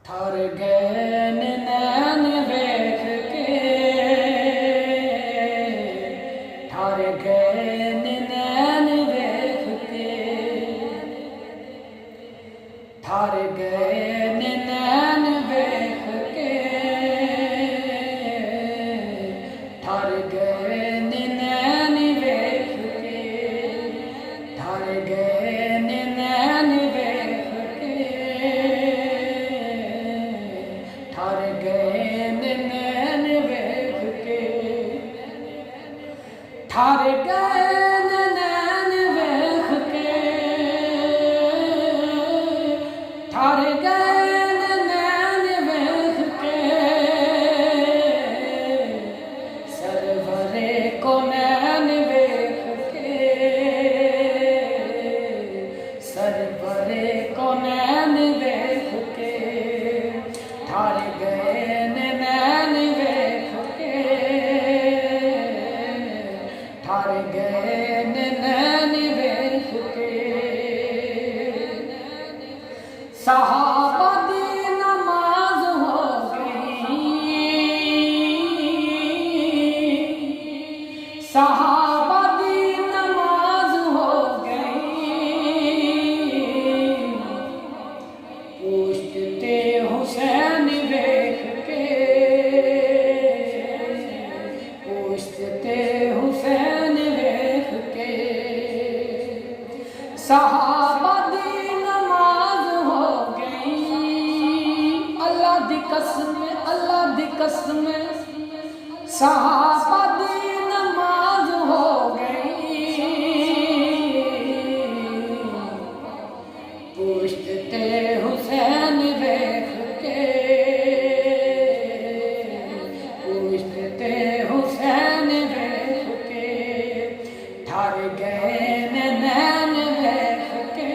ठर गए नैन वेख के, ठर गए नैन वेख के, ठर गए नैन वेख के, ठर गए नैन वेख के, ठर गए नैन वेख के, ठर गए नैन वेख के, ठर गए नैन वेख के, ठर गए नैन वेख के, सरवरे को नैन वेख के, सरवरे को नैन वेख के, ठर गए नैन वेख के, ठर गए नैन वेख के। सहाबा दी नमाज हो गई, सहाबा दी नमाज हो गई, पूछते हुसैन वेख के, पूछते हुसैन वेख के, सहाबा दी नमाज हो गई, अल्लाह दी कसम, अल्लाह दी कसम, सहाबा दी नमाज हो गई, पूछते हुसैन वेख के, पूछते हुसैन वेख के, ठर गए नैन वेख के,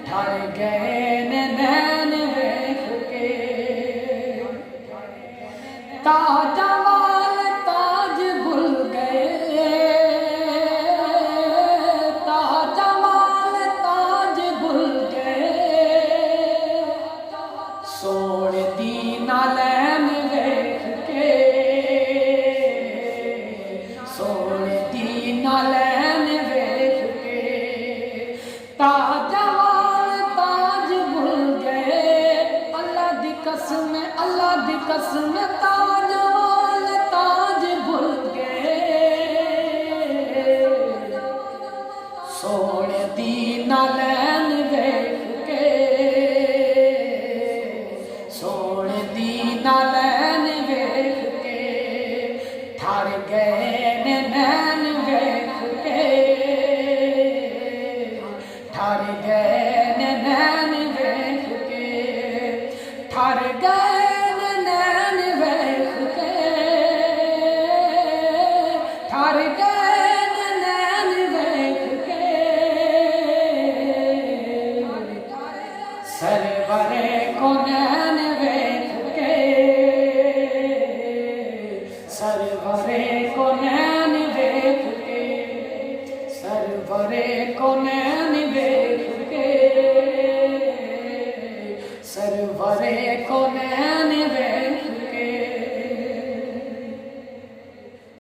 ठर गए नैन वेख के। ताजा वाल ताज भूल गए, ताजा वाल ताज भूल गए, सोने दी नालैन वेख के, सोने दी नालैन वेख के, ताजा वाल ताज भूल गए, अल्लाह दी कसम, अल्लाह दी कसम, ताजा वाल ताज भूल गए, सोने दी नालैन